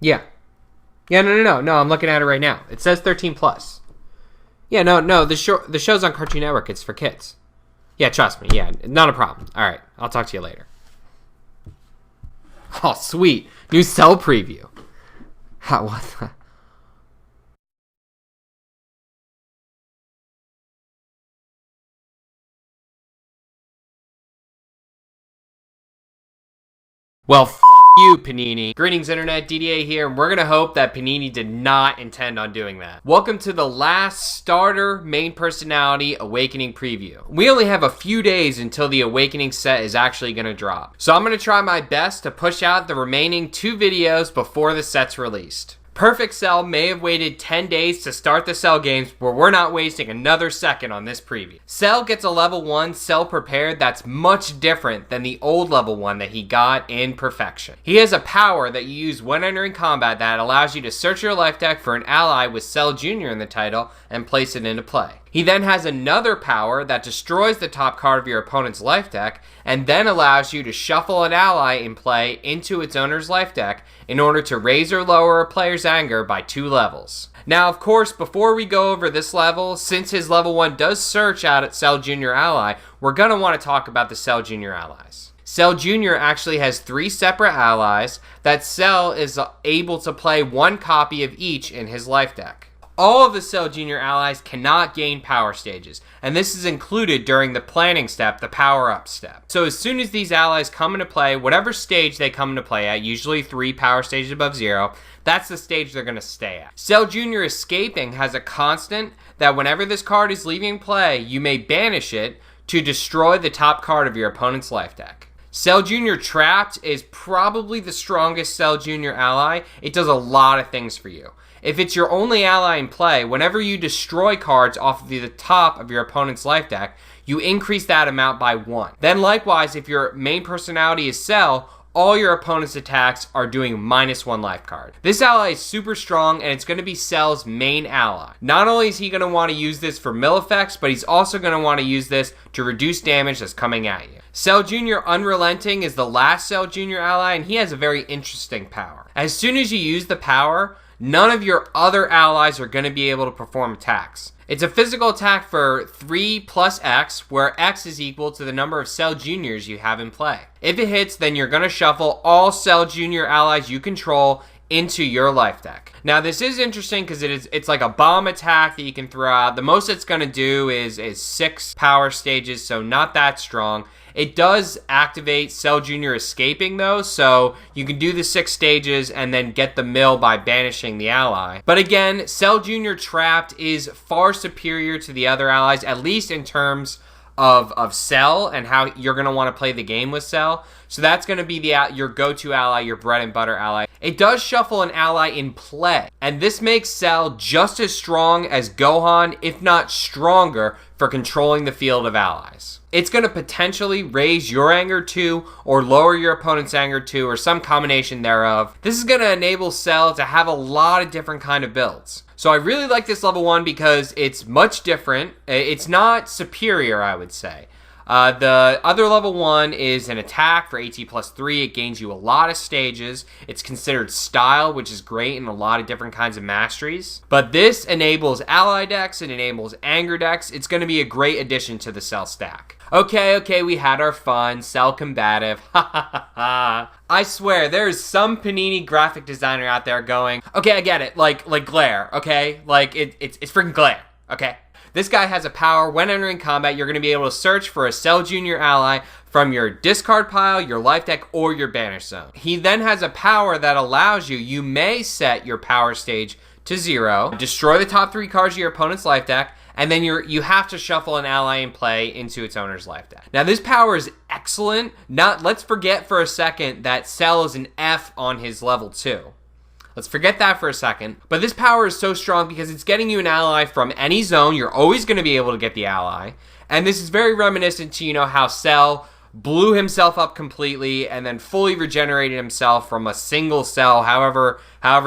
Yeah. Yeah, no, I'm looking at it right now. It says 13 plus. Yeah, no, the show's on Cartoon Network. It's for kids. Yeah, trust me. Yeah, not a problem. All right, I'll talk to you later. Oh, sweet. New Cell preview. What the... Well, you, Panini. Greetings, Internet. Didier here, and we're going to hope that Panini did not intend on doing that. Welcome to the last starter main personality Awakening preview. We only have a few days until the Awakening set is actually going to drop. So I'm going to try my best to push out the remaining 2 videos before the set's released. Perfect Cell may have waited 10 days to start the Cell games, but we're not wasting another second on this preview. Cell gets a level 1 Cell Prepared that's much different than the old level 1 that he got in Perfection. He has a power that you use when entering combat that allows you to search your life deck for an ally with Cell Jr. in the title and place it into play. He then has another power that destroys the top card of your opponent's life deck and then allows you to shuffle an ally in play into its owner's life deck in order to raise or lower a player's anger by 2 levels. Now, of course, before we go over this level, since his level 1 does search out at Cell Jr. ally, we're going to want to talk about the Cell Jr. allies. Cell Jr. actually has 3 separate allies that Cell is able to play 1 copy of each in his life deck. All of the Cell Jr. allies cannot gain power stages, and this is included during the planning step, the power-up step. So as soon as these allies come into play, whatever stage they come into play at, usually 3 power stages above 0, that's the stage they're going to stay at. Cell Jr. Escaping has a constant that whenever this card is leaving play, you may banish it to destroy the top card of your opponent's life deck. Cell Jr. Trapped is probably the strongest Cell Jr. ally. It does a lot of things for you. If it's your only ally in play, whenever you destroy cards off of the top of your opponent's life deck, you increase that amount by 1. Then likewise, if your main personality is Cell, all your opponent's attacks are doing -1 life card. This ally is super strong, and it's going to be Cell's main ally. Not only is he going to want to use this for mill effects, but he's also going to want to use this to reduce damage that's coming at you. Cell Jr. Unrelenting is the last Cell Jr. ally, and he has a very interesting power. As soon as you use the power, none of your other allies are going to be able to perform attacks. It's a physical attack for 3 plus X, where X is equal to the number of Cell Juniors you have in play. If it hits, then you're going to shuffle all Cell Jr. allies you control into your life deck. Now this is interesting because it's like a bomb attack that you can throw out. The most it's going to do is 6 power stages, so not that strong. It does activate Cell Jr. Escaping though, so you can do the 6 stages and then get the mill by banishing the ally. But again, Cell Jr. Trapped is far superior to the other allies, at least in terms of Cell and how you're going to want to play the game with Cell. So that's going to be your go-to ally, your bread and butter ally. It does shuffle an ally in play, and this makes Cell just as strong as Gohan, if not stronger, for controlling the field of allies. It's going to potentially raise your anger 2 or lower your opponent's anger 2 or some combination thereof. This is going to enable Cell to have a lot of different kind of builds. So I really like this level 1 because it's much different. It's not superior, I would say. The other level 1 is an attack for AT plus 3. It gains you a lot of stages. It's considered style, which is great in a lot of different kinds of masteries. But this enables ally decks. It enables anger decks. It's going to be a great addition to the Cell stack. Okay, we had our fun. Cell combative. Ha ha ha ha. I swear, there is some Panini graphic designer out there going, okay, I get it. Like glare, okay? Like, it's freaking glare, okay? This guy has a power. When entering combat, you're going to be able to search for a Cell Jr. ally from your discard pile, your life deck, or your banish zone. He then has a power that allows you may set your power stage to 0, destroy the top 3 cards of your opponent's life deck, and then you have to shuffle an ally in play into its owner's life deck. Now this power is excellent. Let's forget for a second that Cell is an F on his level 2. Let's forget that for a second. But this power is so strong because it's getting you an ally from any zone. You're always going to be able to get the ally. And this is very reminiscent to, how Cell blew himself up completely, and then fully regenerated himself from a single cell, however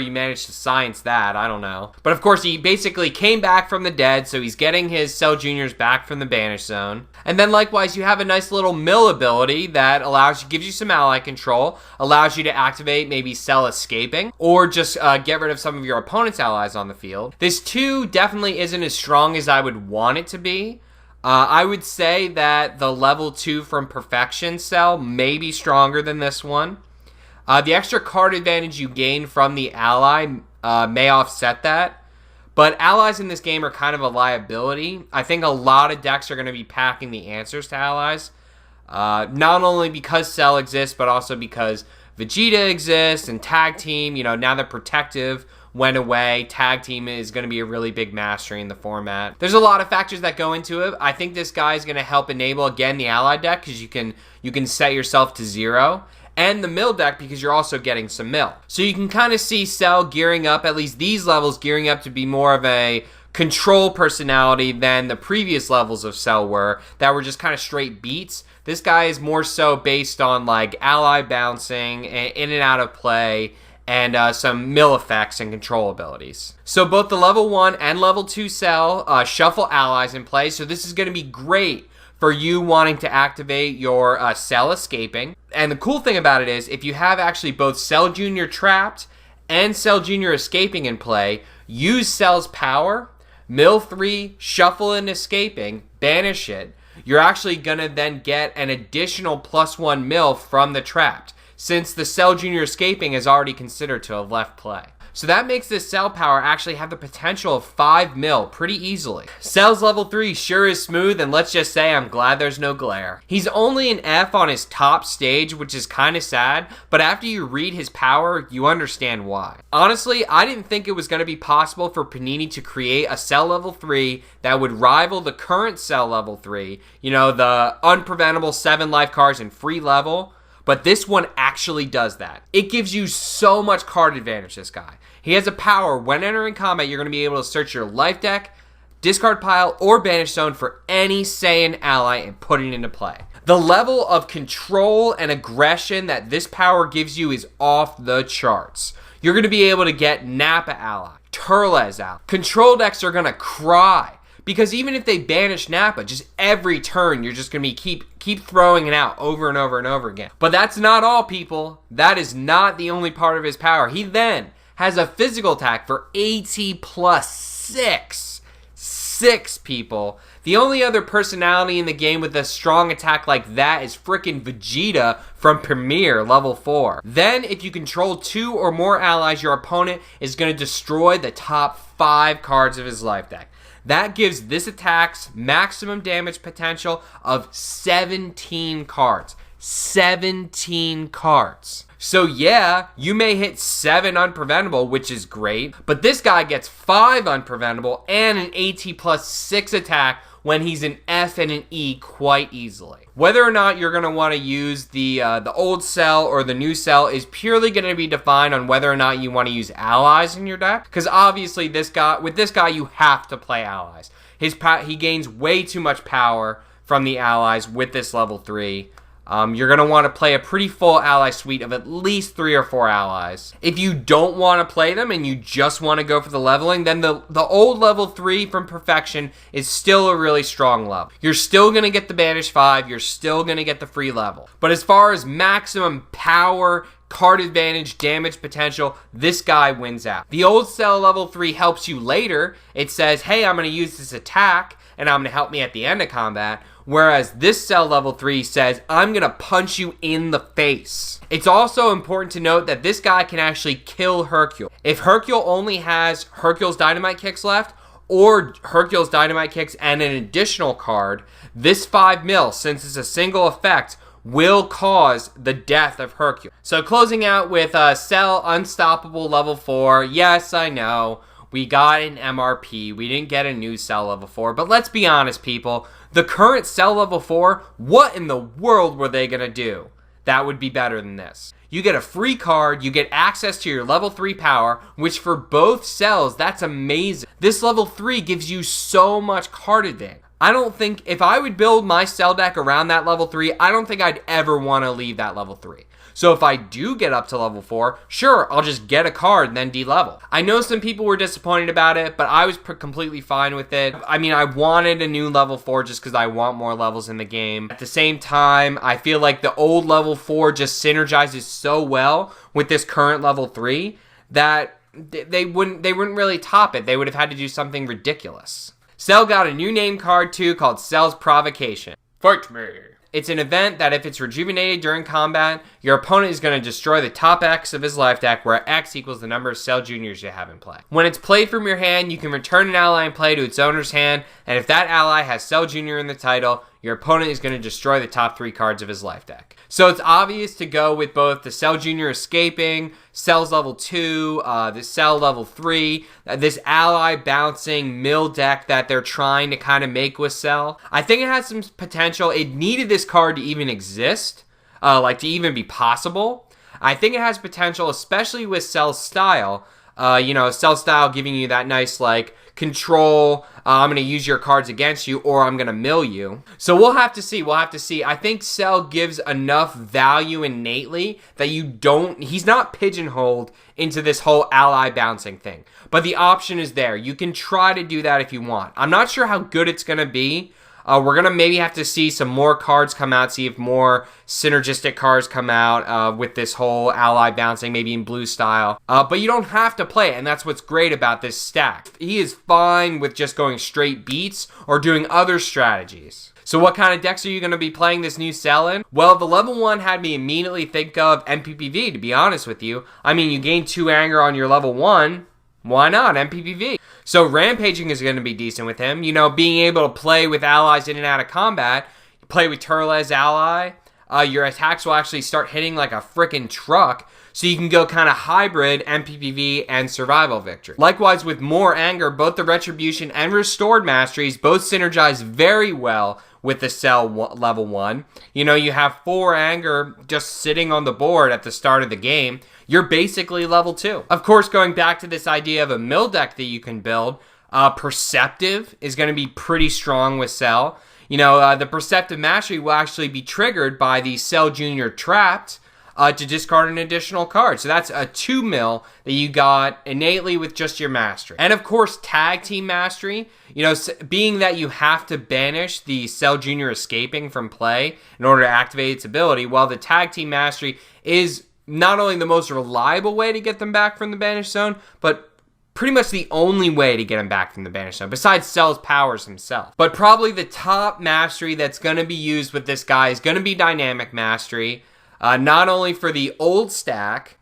you managed to science that, I don't know. But of course, he basically came back from the dead, so he's getting his Cell Juniors back from the Banish Zone. And then likewise, you have a nice little mill ability that gives you some ally control, allows you to activate maybe Cell Escaping, or just get rid of some of your opponent's allies on the field. This 2 definitely isn't as strong as I would want it to be. I would say that the level 2 from Perfection Cell may be stronger than this one. The extra card advantage you gain from the ally may offset that, but allies in this game are kind of a liability. I think a lot of decks are going to be packing the answers to allies, not only because Cell exists, but also because Vegeta exists and Tag Team, now that Protective went away, Tag Team is going to be a really big mastery in the format. There's a lot of factors that go into it. I think this guy is going to help enable, again, the ally deck, because you can set yourself to 0, and the mill deck, because you're also getting some mill. So you can kind of see Cell gearing up, at least these levels, gearing up to be more of a control personality than the previous levels of Cell were, that were just kind of straight beats. This guy is more so based on like ally bouncing, in and out of play, and some mill effects and control abilities. So both the level 1 and level 2 Cell shuffle allies in play, so this is going to be great for you wanting to activate your Cell Escaping. And the cool thing about it is, if you have actually both Cell Junior trapped and Cell Junior Escaping in play, use Cell's power, mill 3, shuffle and Escaping, banish it, you're actually going to then get an additional +1 mill from the trapped, since the Cell Junior Escaping is already considered to have left play. So that makes this Cell power actually have the potential of 5 mil pretty easily. Cell's level 3 sure is smooth, and let's just say I'm glad there's no glare. He's only an F on his top stage, which is kind of sad, but after you read his power, you understand why. Honestly, I didn't think it was going to be possible for Panini to create a Cell level 3 that would rival the current Cell level 3, the unpreventable 7 life cards and free level. But this one actually does that. It gives you so much card advantage, this guy. He has a power, when entering combat, you're going to be able to search your life deck, discard pile, or banish zone for any Saiyan ally and put it into play. The level of control and aggression that this power gives you is off the charts. You're going to be able to get Nappa ally, Turles ally. Control decks are going to cry. Because even if they banish Nappa, just every turn, you're just going to be keep throwing it out over and over and over again. But that's not all, people. That is not the only part of his power. He then has a physical attack for AT plus 6. 6, people. The only other personality in the game with a strong attack like that is frickin' Vegeta from Premier, level 4. Then, if you control 2 or more allies, your opponent is going to destroy the top 5 cards of his life deck. That gives this attack's maximum damage potential of 17 cards. 17 cards. So yeah, you may hit 7 unpreventable, which is great, but this guy gets 5 unpreventable and an AT plus 6 attack when he's an F and an E quite easily. Whether or not you're going to want to use the old Cell or the new Cell is purely going to be defined on whether or not you want to use allies in your deck. Because obviously with this guy you have to play allies. He gains way too much power from the allies with this level 3. You're going to want to play a pretty full ally suite of at least 3 or 4 allies. If you don't want to play them and you just want to go for the leveling, then the old level 3 from Perfection is still a really strong level. You're still going to get the Banish 5, you're still going to get the free level. But as far as maximum power, card advantage, damage potential, this guy wins out. The old Cell level 3 helps you later. It says, hey, I'm going to use this attack, and I'm going to help me at the end of combat. Whereas this Cell level 3 says, I'm going to punch you in the face. It's also important to note that this guy can actually kill Hercule. If Hercule only has Hercule's Dynamite Kicks left, or Hercule's Dynamite Kicks and an additional card, this 5 mil, since it's a single effect, will cause the death of Hercule. So closing out with Cell Unstoppable level 4. Yes, I know. We got an MRP. We didn't get a new Cell level 4. But let's be honest, people. The current Cell level 4, what in the world were they going to do that would be better than this? You get a free card, you get access to your level 3 power, which for both Cells, that's amazing. This level 3 gives you so much card advantage. I don't think, if I would build my Cell deck around that level 3, I don't think I'd ever want to leave that level 3. So if I do get up to level 4, sure, I'll just get a card and then de-level. I know some people were disappointed about it, but I was completely fine with it. I mean, I wanted a new level 4 just because I want more levels in the game. At the same time, I feel like the old level 4 just synergizes so well with this current level 3 that they wouldn't really top it. They would have had to do something ridiculous. Cell got a new name card too called Cell's Provocation. Fight me. It's an event that if it's rejuvenated during combat, your opponent is going to destroy the top X of his life deck, where X equals the number of Cell Juniors you have in play. When it's played from your hand, you can return an ally in play to its owner's hand, and if that ally has Cell Junior in the title, your opponent is going to destroy the top 3 cards of his life deck. So it's obvious to go with both the Cell Junior escaping, Cell's level 2, the Cell level 3, this ally bouncing mill deck that they're trying to kind of make with Cell. I think it has some potential. It needed this card to even exist, to even be possible. I think it has potential, especially with Cell's style. Cell style giving you that nice, control, I'm going to use your cards against you, or I'm going to mill you. So we'll have to see. I think Cell gives enough value innately that he's not pigeonholed into this whole ally bouncing thing. But the option is there. You can try to do that if you want. I'm not sure how good it's going to be. We're going to maybe have to see some more cards come out, see if more synergistic cards come out with this whole ally bouncing, maybe in blue style. But you don't have to play it, and that's what's great about this stack. He is fine with just going straight beats or doing other strategies. So what kind of decks are you going to be playing this new Cell in? Well, the level 1 had me immediately think of MPPV, to be honest with you. I mean, you gain 2 anger on your level 1. Why not MPPV? So rampaging is going to be decent with him. Being able to play with allies in and out of combat. You play with Turles ally. Your attacks will actually start hitting like a freaking truck. So you can go kind of hybrid MPPV and survival victory. Likewise, with more anger, both the Retribution and Restored Masteries both synergize very well with the Cell level 1. You have 4 anger just sitting on the board at the start of the game. You're basically level 2. Of course, going back to this idea of a mill deck that you can build, Perceptive is going to be pretty strong with Cell. The Perceptive Mastery will actually be triggered by the Cell Junior Trapped to discard an additional card. So that's a 2 mil that you got innately with just your Mastery. And of course, Tag Team Mastery, being that you have to banish the Cell Junior escaping from play in order to activate its ability, while the Tag Team Mastery is not only the most reliable way to get them back from the banished zone, but pretty much the only way to get them back from the banished zone, besides Cell's powers himself. But probably the top mastery that's going to be used with this guy is going to be Dynamic Mastery. Not only for the old stack,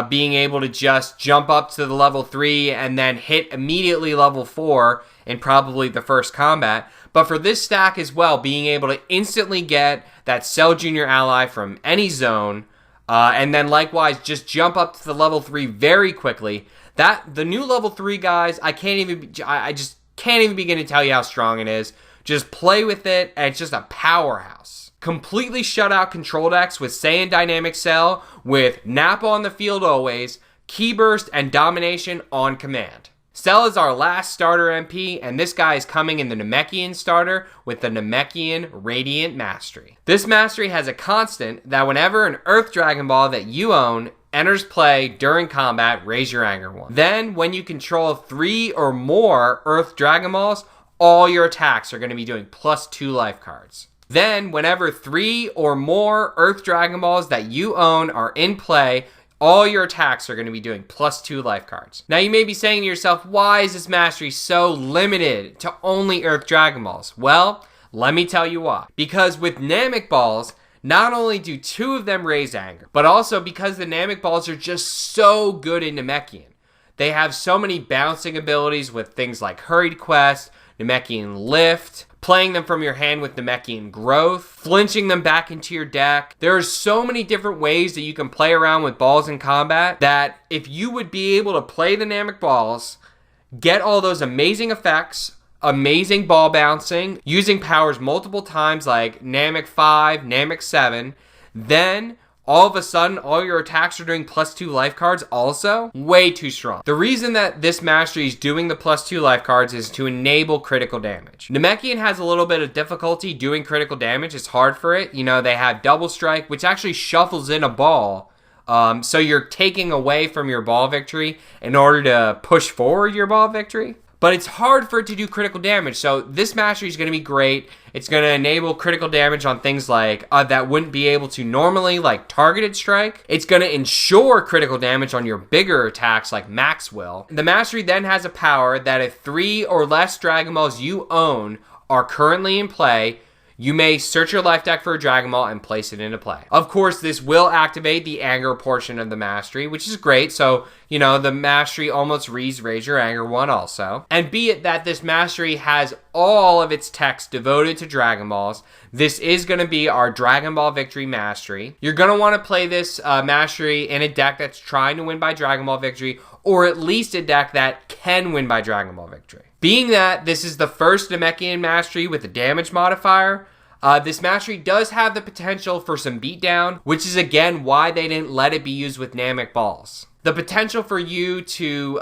being able to just jump up to the level 3 and then hit immediately level 4 in probably the first combat, but for this stack as well, being able to instantly get that Cell Junior ally from any zone, and then likewise just jump up to the level 3 very quickly. The new level 3 guys, I just can't even begin to tell you how strong it is. Just play with it, and it's just a powerhouse. Completely shut out control decks with Saiyan Dynamic Cell, with Nappa on the field always, Key Burst, and Domination on command. Cell is our last starter MP, and this guy is coming in the Namekian starter with the Namekian Radiant Mastery. This mastery has a constant that whenever an Earth Dragon Ball that you own enters play during combat, raise your anger 1. Then, when you control 3 or more Earth Dragon Balls, all your attacks are going to be doing +2 life cards. Then, whenever 3 or more Earth Dragon Balls that you own are in play, all your attacks are going to be doing +2 life cards. Now you may be saying to yourself, why is this mastery so limited to only Earth Dragon Balls? Well, let me tell you why. Because with Namek Balls, not only do 2 of them raise anger, but also because the Namek Balls are just so good in Namekian. They have so many bouncing abilities with things like Hurried Quest, Namekian Lift, playing them from your hand with Namekian Growth, flinching them back into your deck. There are so many different ways that you can play around with balls in combat that if you would be able to play the Namek Balls, get all those amazing effects, amazing ball bouncing, using powers multiple times like Namek 5, Namek 7, then all of a sudden, all your attacks are doing +2 life cards also? Way too strong. The reason that this mastery is doing the +2 life cards is to enable critical damage. Namekian has a little bit of difficulty doing critical damage. It's hard for it. You know, they have double strike, which actually shuffles in a ball. So you're taking away from your ball victory in order to push forward your ball victory. But it's hard for it to do critical damage. So this mastery is going to be great. It's going to enable critical damage on things like that wouldn't be able to normally, like targeted strike. It's going to ensure critical damage on your bigger attacks like Max will. The mastery then has a power that if 3 or less Dragon Balls you own are currently in play, you may search your life deck for a Dragon Ball and place it into play. Of course, this will activate the anger portion of the mastery, which is great. So, you know, the mastery almost reads Raise Your Anger 1 also. And be it that this mastery has all of its text devoted to Dragon Balls, this is going to be our Dragon Ball Victory mastery. You're going to want to play this mastery in a deck that's trying to win by Dragon Ball Victory, or at least a deck that can win by Dragon Ball Victory. Being that this is the first Namekian mastery with a damage modifier, this mastery does have the potential for some beatdown, which is again why they didn't let it be used with Namek balls. The potential for you to,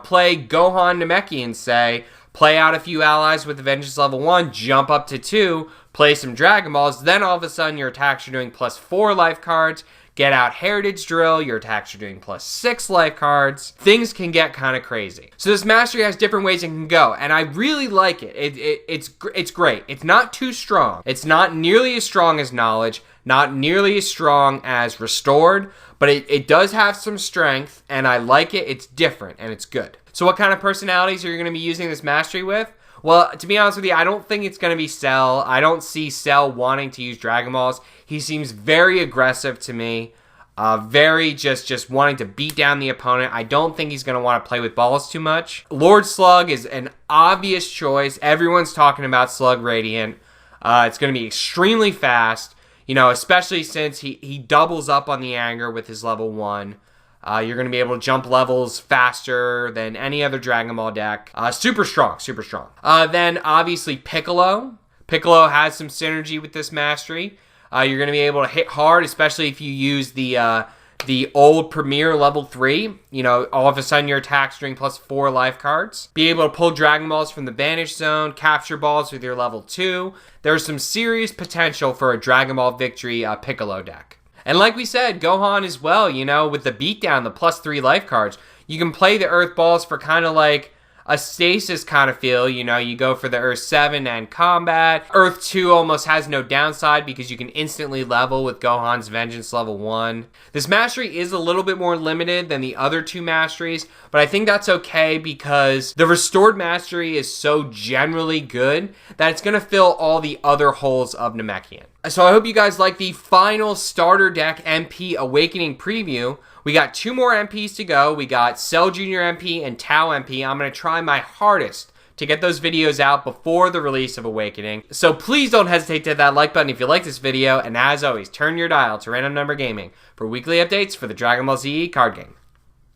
play Gohan Namekian, say, play out a few allies with Vengeance level 1, jump up to 2, play some Dragon Balls, then all of a sudden your attacks are doing +4 life cards, get out Heritage Drill, your attacks are doing +6 life cards. Things can get kind of crazy. So this mastery has different ways it can go, and I really like it. It's great. It's not too strong. It's not nearly as strong as Knowledge, not nearly as strong as Restored, but it does have some strength, and I like it. It's different, and it's good. So what kind of personalities are you going to be using this mastery with? Well, to be honest with you, I don't think it's going to be Cell. I don't see Cell wanting to use Dragon Balls. He seems very aggressive to me. Very just wanting to beat down the opponent. I don't think he's going to want to play with balls too much. Lord Slug is an obvious choice. Everyone's talking about Slug Radiant. It's going to be extremely fast, you know, especially since he doubles up on the anger with his level 1. You're going to be able to jump levels faster than any other Dragon Ball deck. Super strong, super strong. Then, obviously, Piccolo. Piccolo has some synergy with this mastery. You're going to be able to hit hard, especially if you use the old Premier level 3. You know, all of a sudden your attacks doing +4 life cards. Be able to pull Dragon Balls from the Vanish Zone, capture balls with your level 2. There's some serious potential for a Dragon Ball Victory Piccolo deck. And like we said, Gohan as well, you know, with the beatdown, the +3 life cards, you can play the Earth Balls for kind of like a stasis kind of feel. You know, you go for the Earth 7 and combat. Earth 2 almost has no downside because you can instantly level with Gohan's Vengeance level 1. This mastery is a little bit more limited than the other 2 masteries, but I think that's okay because the Restored mastery is so generally good that it's going to fill all the other holes of Namekian. So I hope you guys like the final starter deck MP Awakening preview. We got 2 more MPs to go. We got Cell Jr. MP and Tau MP. I'm going to try my hardest to get those videos out before the release of Awakening. So please don't hesitate to hit that like button if you like this video. And as always, turn your dial to Random Number Gaming for weekly updates for the Dragon Ball Z card game.